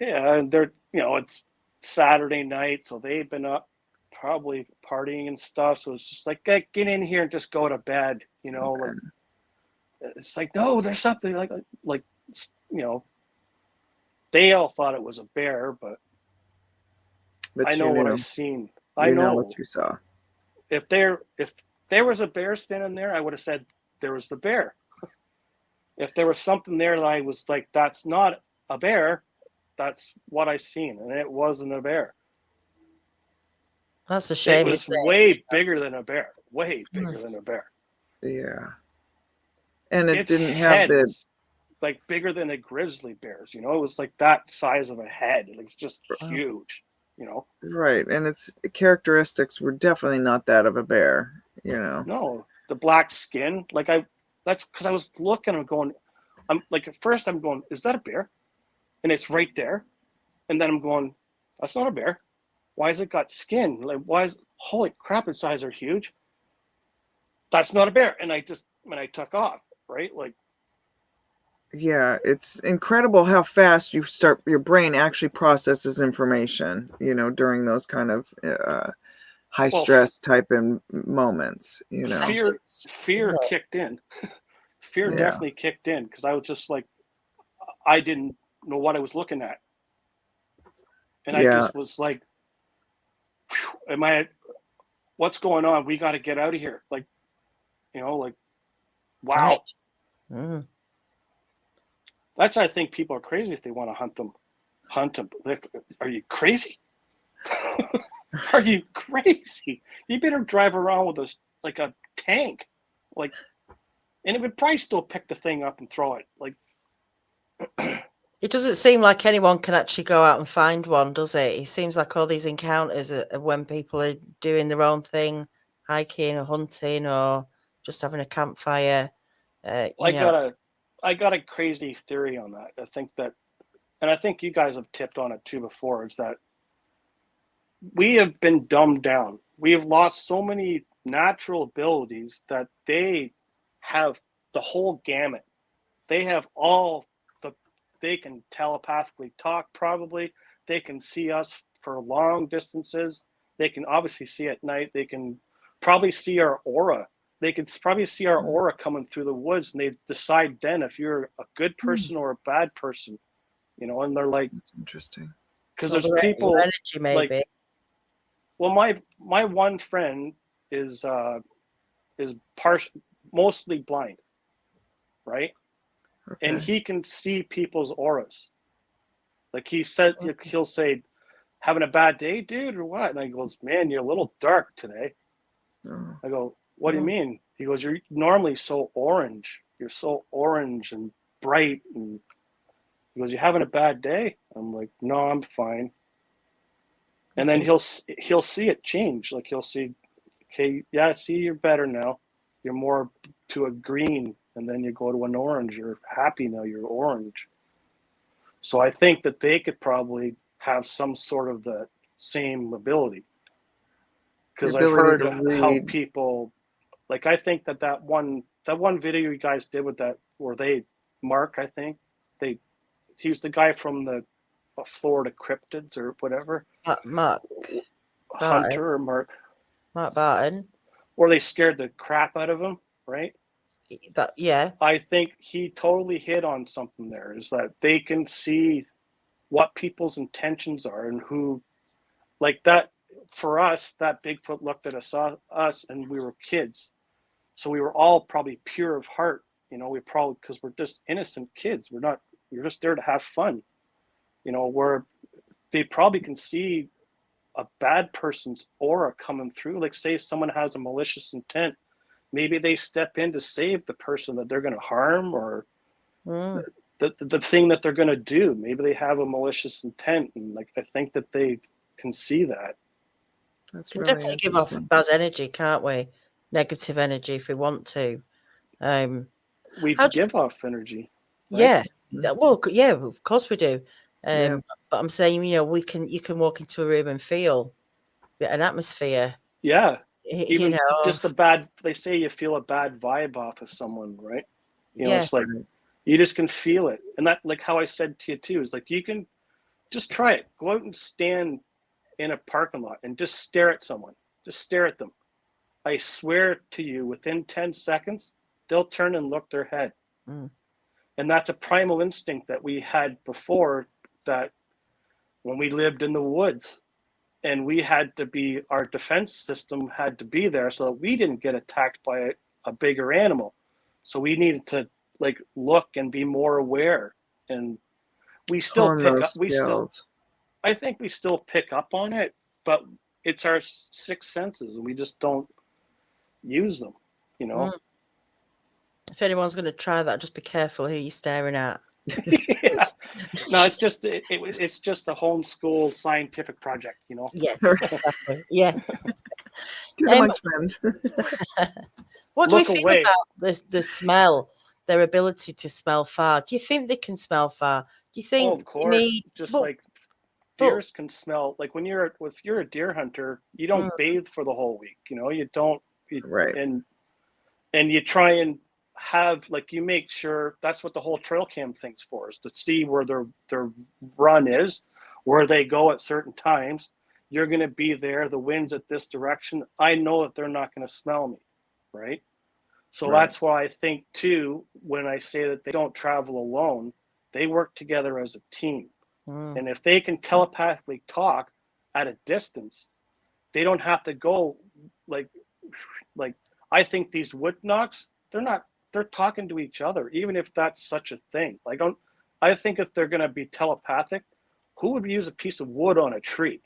Yeah, and they're it's Saturday night, so they've been up probably partying and stuff. So it's just like get in here and just go to bed. Like it's like no, there's something like you know they all thought it was a bear, but I but know what I seen. I you know know what you saw. if there was a bear standing there, I would have said there was the bear. If there was something there that I was like, that's not a bear, that's what I seen, and it wasn't a bear. That's a It shame. was way bigger than a bear. Way bigger than a bear. Yeah, and it Its didn't have head the was like bigger than a grizzly bear's. It was like that size of a head. It was just huge. right, and its characteristics were definitely not that of a bear. No, the black skin. That's because I was looking. I'm going. I'm like at first I'm going, is that a bear? And it's right there. And then I'm going, that's not a bear. Why has it got skin? Like holy crap, its eyes are huge. That's not a bear. And I took off, right? Like Yeah, it's incredible how fast your brain actually processes information, during those kind of high well, stress type in moments. fear Isn't it? kicked in. fear Yeah. definitely kicked in because I was just like, I didn't know what I was looking at. And I Yeah. just was like, what's going on? We got to get out of here. Like, like, wow. Right. Mm. That's, I think people are crazy if they want to hunt them. Like, are you crazy? Are you crazy? You better drive around with like a tank. Like, and it would probably still pick the thing up and throw it. Like, It doesn't seem like anyone can actually go out and find one, does it? It seems like all these encounters are when people are doing their own thing, hiking or hunting or just having a campfire. I got a crazy theory on that. I think that, and I think you guys have tipped on it too before, is that we have been dumbed down. We have lost so many natural abilities that they have the whole gamut. They have they can telepathically talk probably. They can see us for long distances. They can obviously see at night. They can probably see our aura. They can probably see our aura coming through the woods, and they decide then if you're a good person or a bad person, and they're like, That's interesting. because Or there's their people energy, maybe. like, well, my one friend is mostly blind, right? Okay. And he can see people's auras. Like he'll say, having a bad day, dude, or what? And I goes, man, you're a little dark today. Oh. I go, what do you mean? He goes, you're normally so orange. You're so orange and bright. And he goes, you having a bad day? I'm like, no, I'm fine. And then he'll see it change. Like he'll see, okay, yeah, see, you're better now. You're more to a green, and then you go to an orange. You're happy now. You're orange. So I think that they could probably have some sort of the same ability. Because I've heard how people, like, I think that one video you guys did with that, where Mark, I think he's the guy from the Florida cryptids or whatever. Mark Hunter or Mark Barton. Or they scared the crap out of him, right? Yeah. I think he totally hit on something there, is that they can see what people's intentions are and who, like that, for us, that Bigfoot looked at us and we were kids. So we were all probably pure of heart, we probably, because we're just innocent kids. We're just there to have fun, where they probably can see a bad person's aura coming through. Like, say someone has a malicious intent, maybe they step in to save the person that they're going to harm, or the thing that they're going to do. Maybe they have a malicious intent, and like I think that they can see that. That's Can really definitely give off bad energy, can't we? Negative energy if we want to. We give off energy. Right? Yeah. Well, yeah, of course we do. Yeah. But I'm saying, you can walk into a room and feel an atmosphere. Yeah. Even just they say you feel a bad vibe off of someone, right? It's like you just can feel it. And that, like how I said to you too, is like, you can just try it. Go out and stand in a parking lot and just stare at someone. Just stare at them. I swear to you, within 10 seconds, they'll turn and look their head. And that's a primal instinct that we had before, that when we lived in the woods, and we had to be, our defense system had to be there so that we didn't get attacked by a bigger animal. So we needed to like look and be more aware. And we still I think we still pick up on it, but it's our sixth senses and we just don't use them, If anyone's going to try that, just be careful who you're staring at. Yeah. No, it's just it's just a homeschool scientific project, Yeah, exactly. Yeah. Amongst friends. What do we feel about the smell? Their ability to smell far. Do you think they can smell far? Do you think? Of course, like deers can smell. Like if you're a deer hunter, you don't bathe for the whole week. You don't. Right. And you try and have, like, you make sure, that's what the whole trail cam thing's for, is to see where their run is, where they go at certain times. You're going to be there, the wind's at this direction. I know that they're not going to smell me, right? So Right. that's why I think too, when I say that they don't travel alone, they work together as a team. Mm. And if they can telepathically talk at a distance, they don't have to go like I think these wood knocks, they're talking to each other, even if that's such a thing. I think if they're gonna be telepathic, who would use a piece of wood on a tree?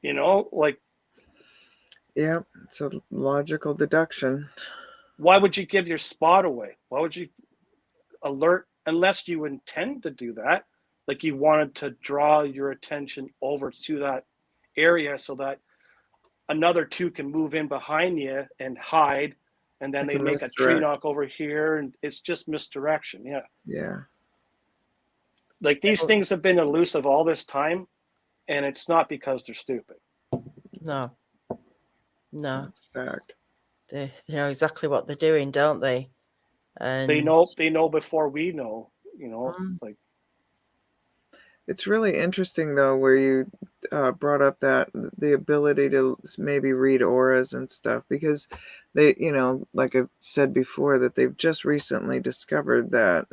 You know, like Yeah, it's a logical deduction. why would you give your spot away? Why would you alert unless you intend to do that? Like you wanted to draw your attention over to that area so that another two can move in behind you and hide, and then Like they a make a tree misdirect. knock over here, and it's just misdirection. Yeah, Yeah. like these things have been elusive all this time, and it's not because they're stupid. No. No. That's a fact. They know exactly what they're doing, don't they? And They know before we know, you know, like It's really interesting though, where you brought up that the ability to maybe read auras and stuff, because they, like I've said before, that they've just recently discovered that,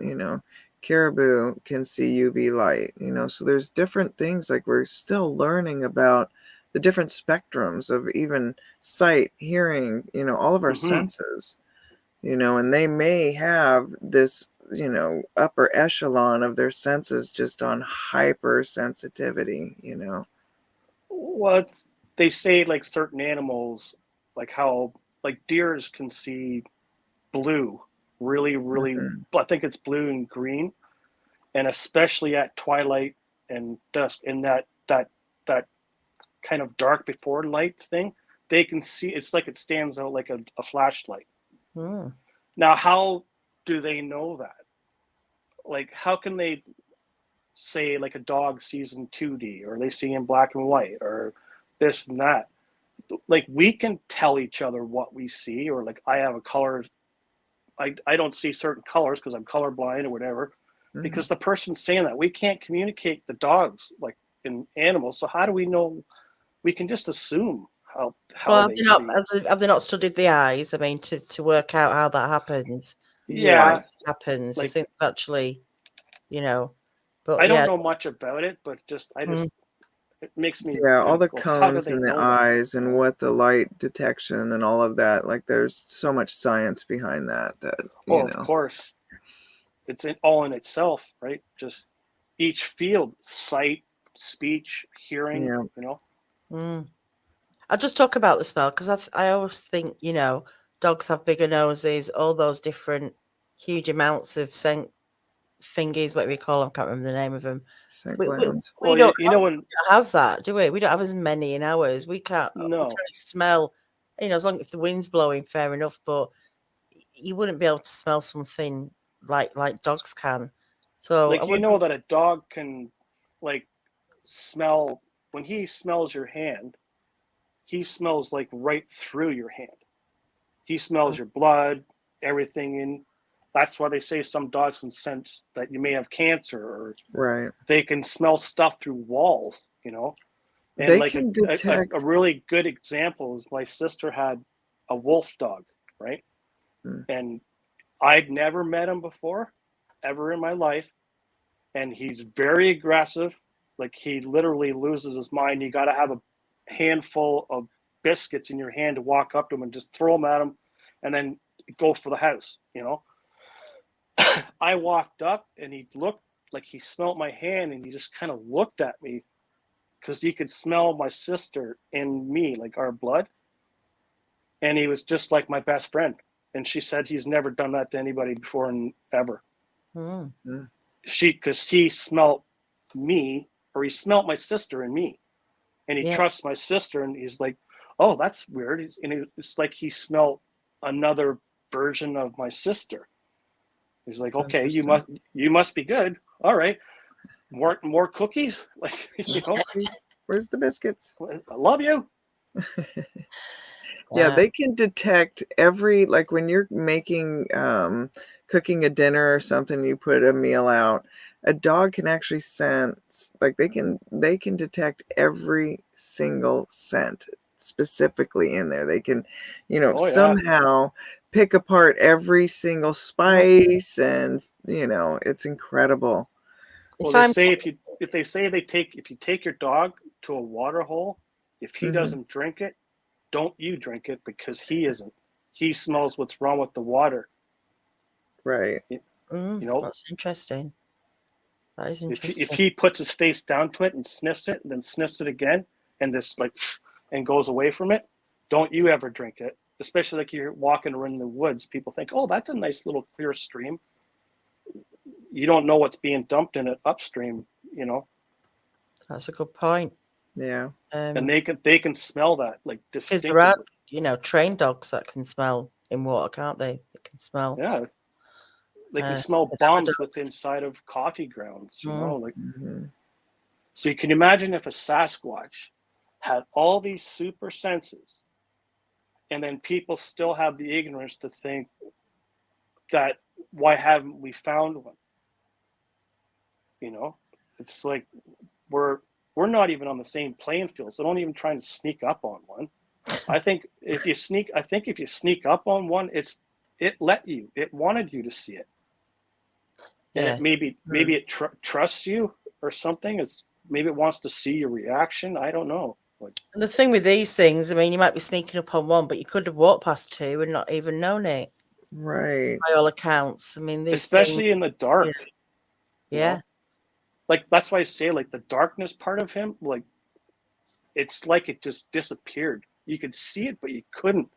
caribou can see UV light, so there's different things, like we're still learning about the different spectrums of even sight, hearing, all of our senses, and they may have this upper echelon of their senses just on hypersensitivity, what they say, like certain animals, like how like deers can see blue, really. Mhm. I think it's blue and green, and especially at twilight and dusk, in that kind of dark before light thing, they can see. It's like it stands out like a flashlight. Mm. Now, how do they know that? Like, how can they say like a dog sees in 2D or they see in black and white or this and that? Like, we can tell each other what we see, or like I have a color. I don't see certain colors because I'm colorblind or whatever, because the person's saying that we can't communicate the dogs like in animals. So how do we know? We can just assume how Well, they see. have they not studied the eyes? I mean, to work out how that happens, why Yeah, it happens. I like think actually, but I don't yeah, know much about it, but I mm, just it makes me Yeah, all think, the well, how do cones they in the know that? eyes and what the light detection and all of that, like there's so much science behind that, Oh, of course, it's all in itself, right? Just each field, sight, speech, hearing, yeah, mm. I just talk about the smell because I always think dogs have bigger noses, all those different huge amounts of scent thingies, what we call them. Can't remember the name of them. scent We, we, glands. we well, don't you know when have that, do we? We don't have as many in ours. We can't. We can no, only smell. As long as the wind's blowing, fair enough. But you wouldn't be able to smell something like dogs can. So I like you wouldn't. know that a dog can like smell when he smells your hand. He smells like right through your hand. He smells your blood, everything in. That's why they say some dogs can sense that you may have cancer, or Right. they can smell stuff through walls, And They like can a detect. really good example is my sister had a wolf dog, right? Mm. And I'd never met him before, ever in my life. And he's very aggressive. Like he literally loses his mind. You got to have a handful of biscuits in your hand to walk up to him and just throw them at him and then go for the house, I walked up and he looked like he smelled my hand and he just kind of looked at me because he could smell my sister and me, like our blood. And he was just like my best friend. And she said he's never done that to anybody before and ever. Mm. Mm. Because he smelled me, or he smelled my sister and me. And he Yeah. trusts my sister, and he's like, oh, that's weird. And it's like he smelled another version of my sister. He's like, okay, you must be good. All right. More cookies? Like, Where's the biscuits? I love you. Yeah, they can detect every, like when you're making cooking a dinner or something, you put a meal out, a dog can actually sense, like they can detect every single scent. specifically in there. They can, Oh, yeah. somehow pick apart every single spice, and it's incredible. Well, If they I'm say if you take your dog to a water hole, if he Mhm. doesn't drink it, don't you drink it, because he isn't. He smells what's wrong with the water. Right. That's interesting. That is If interesting. he puts his face down to it and sniffs it, and then sniffs it again, and this and goes away from it, don't you ever drink it. Especially like you're walking around in the woods, people think, oh, that's a nice little clear stream. You don't know what's being dumped in it upstream, That's a good point. Yeah. and they can smell that, like, because there are, distinctively. trained dogs that can smell in water, can't they? They can smell. Yeah, they can Uh, smell cadaver bombs dogs. within inside of coffee grounds, like. Mhm. So you can imagine if a Sasquatch had all these super senses, and then people still have the ignorance to think that, why haven't we found one? It's like we're not even on the same playing field. So don't even try to sneak up on one. I think if you sneak up on one, it wanted you to see it, and Yeah. it maybe it trusts you or something. Maybe it wants to see your reaction. I don't know. And the thing with these things, I mean, you might be sneaking up on one, but you could have walked past two and not even known it. Right. By all accounts, I mean, these Especially things, in the dark. Yeah. Like, that's why I say, like, the darkness part of him, like, it's like it just disappeared. You could see it, but you couldn't.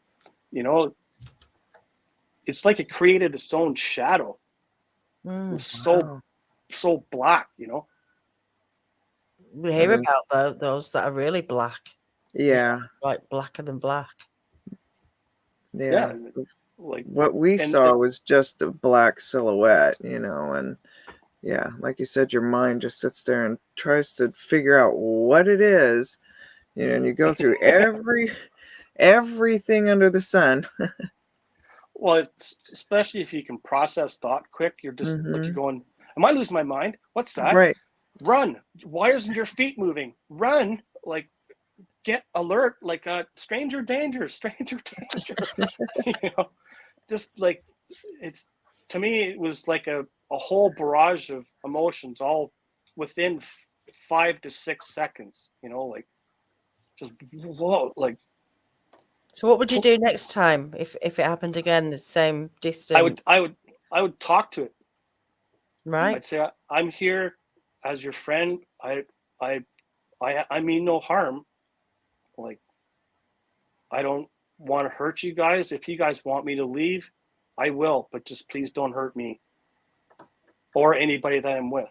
It's like it created its own shadow. It was Wow. so black. We hear And then- about those that are really black. Yeah. Like blacker than black. Yeah. Like What we saw was just a black silhouette, and yeah, like you said, your mind just sits there and tries to figure out what it is, and you go through everything under the sun. Well, it's, especially if you can process thought quick, you're just like, you're going, am I losing my mind? What's that? Right. Run. Why isn't your feet moving? Run. Like, get alert, like a stranger danger. Just like, it's, to me, it was like a whole barrage of emotions all within 5 to 6 seconds, like, just whoa, like. So what would you do next time if it happened again, the same distance? I would talk to it. Right. I'd say, I'm here as your friend. I mean no harm. Like, I don't want to hurt you guys. If you guys want me to leave, I will, but just please don't hurt me or anybody that I'm with.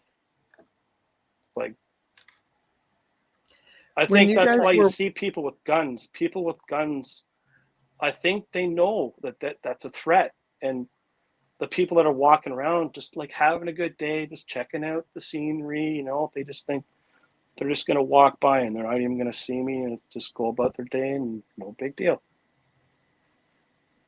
Like, I think that's why you see people with guns. People with guns, I think they know that's a threat. And the people that are walking around just like having a good day, just checking out the scenery, they just think they're just going to walk by and they're not even going to see me and just go about their day and no big deal.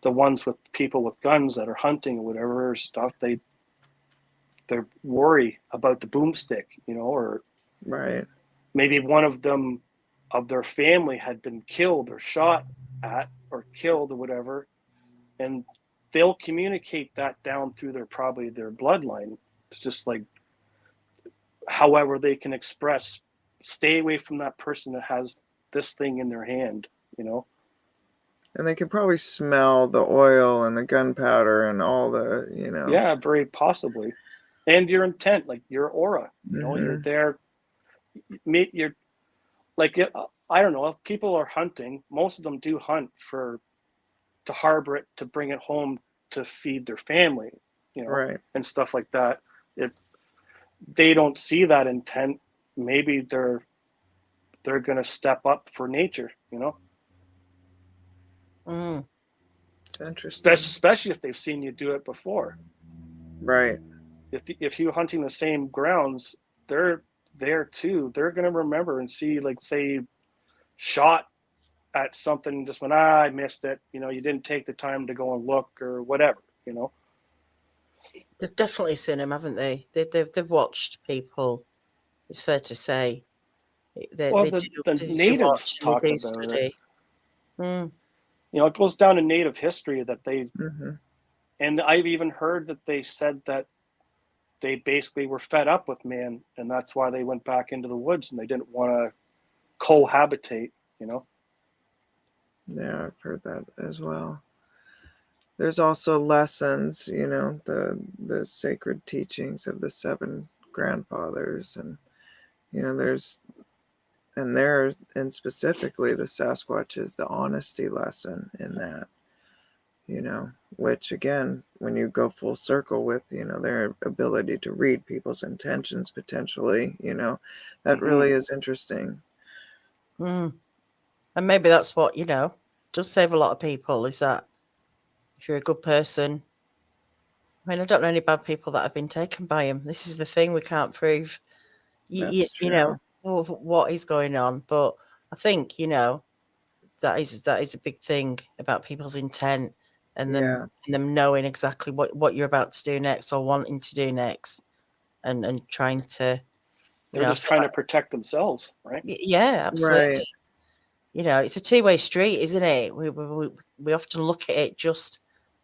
The ones with people with guns that are hunting or whatever stuff, they're worried about the boomstick, or right. Maybe one of them of their family had been killed or shot at or killed or whatever, and they'll communicate that down through their bloodline. It's just like, however they can express, stay away from that person that has this thing in their hand, And they can probably smell the oil and the gunpowder and all the, Yeah, very possibly. And your intent, like your aura, you're there. You're like, I don't know, if people are hunting, most of them do hunt to harbor it, to bring it home, to feed their family, right. and stuff like that. If they don't see that intent, maybe they're going to step up for nature, It's interesting. Especially if they've seen you do it before. Right. If you're hunting the same grounds, they're there too. They're going to remember and see, like, say you shot at something and just went, I missed it. You didn't take the time to go and look or whatever, They've definitely seen them, haven't they? They've watched people. It's fair to say. The natives talk about study. it. Mm. You know, it goes down in Native history that they, Mm-hmm. and I've even heard that they said that they basically were fed up with man, and that's why they went back into the woods and they didn't want to cohabitate, you know. Yeah, I've heard that as well. There's also lessons, you know, the sacred teachings of the seven grandfathers, and you know, and specifically the Sasquatch is the honesty lesson in that, you know, which again, when you go full circle with, you know, their ability to read people's intentions potentially, you know, that really is interesting. Mm. And maybe that's what, you know, does save a lot of people, is that if you're a good person, I mean, I don't know any bad people that have been taken by him. This is the thing, we can't prove, That's you know, true. what is going on. But I think, you know, that is a big thing about people's intent and Yeah. them knowing exactly what you're about to do next or wanting to do next, and trying to, you They're know, I just feel trying like, to protect themselves, right? yeah, absolutely. Right. You know, it's a two-way street, isn't it? We often look at it just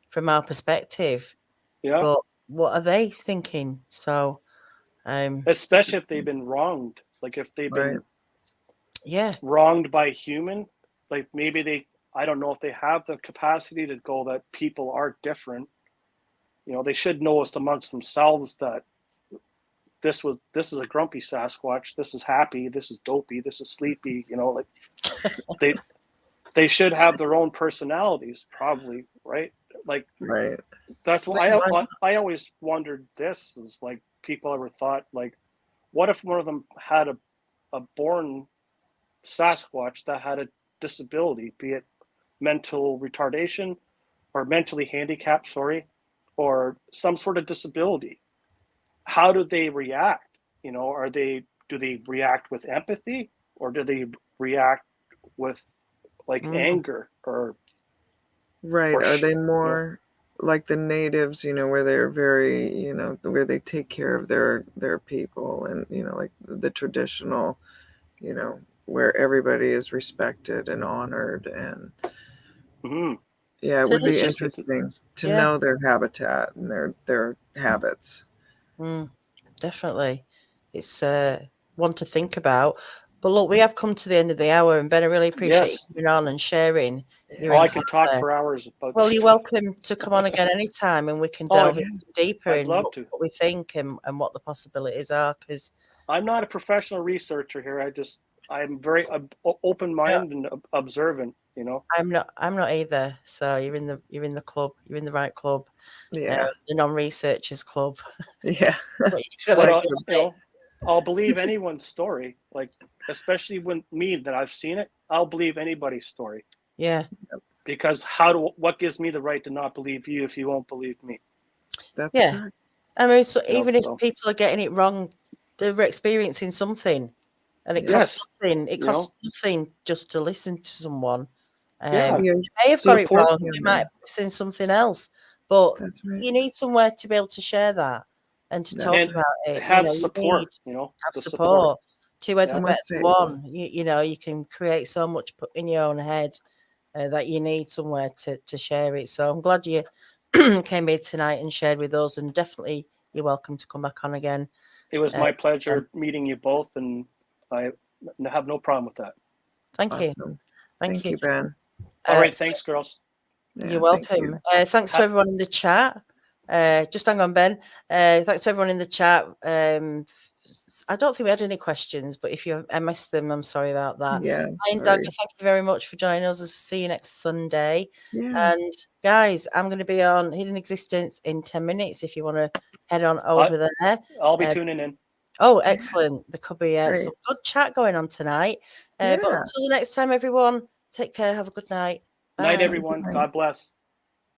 from our perspective, Yeah. but what are they thinking? So, Especially if they've been wronged, like if they've Right. been yeah, wronged by a human, like maybe they, I don't know if they have the capacity to go that people are different. You know, they should know us amongst themselves that this is a grumpy Sasquatch, this is happy, this is dopey, this is sleepy. You know, like they should have their own personalities, probably, right? Like Right. that's what why not? I always wondered. This is like people ever thought like, what if one of them had a born Sasquatch that had a disability, be it mental retardation or mentally handicapped, sorry, or some sort of disability? How do they react? You know, do they react with empathy, or do they react with like Mm, anger or Right. Are they you know? more like the natives, you know, where they're very, you know, where they take care of their people, and, you know, like the traditional, you know, where everybody is respected and honored, and Mhm. yeah, it so would it's be just, interesting to yeah, know their habitat and their habits. definitely. It's one to think about. But look, we have come to the end of the hour, and Ben, I really appreciate Yes. you coming on and sharing your Oh, I could talk encounter. for hours about Well, this you're stuff. welcome to come on again anytime, and we can Oh, delve deeper I'd in love to. what we think and what the possibilities are. Because I'm not a professional researcher here. I'm very open minded and observant. You know. I'm not either. So you're in the club. You're in the right club. Yeah. The non-researchers club. Yeah. What you But gotta do, you mate. know, I'll believe anyone's story. Like, especially when me that I've seen it, I'll believe anybody's story. Yeah, Because what gives me the right to not believe you if you won't believe me? That's yeah. correct. I mean, so You know. even if So people are getting it wrong, they're experiencing something, and it costs yes, nothing. It you know. costs nothing just to listen to someone. Yeah. Yeah. They may have got it Support. wrong. They might have seen something else, but That's right. you need somewhere to be able to share that and to That's talk And right. about it. You have know, you need support. You know, have the support. support. Two heads Yeah. are More better than safe. one. You know, you can create so much in your own head that you need somewhere to share it. So I'm glad you came here tonight and shared with us, and definitely you're welcome to come back on again. It was Uh, my pleasure meeting you both, and I have no problem with that. Thank you. Awesome. Thank Thank you. you, Ben. All right. So Thanks, girls. you're Yeah, thank welcome. you. Thanks to everyone in the chat. Just hang on, Ben. Thanks to everyone in the chat. I don't think we had any questions, but if I missed them, I'm sorry about that. Yeah, And Doug, sorry. thank you very much for joining us. See you next Sunday. Yeah. And guys, I'm going to be on Hidden Existence in 10 minutes if you want to head on I, over there. I'll be tuning in. Oh, excellent. There could be Great. some good chat going on tonight. But Yeah. until the next time, everyone, take care. Have a good night. Night, Bye. everyone. God bless.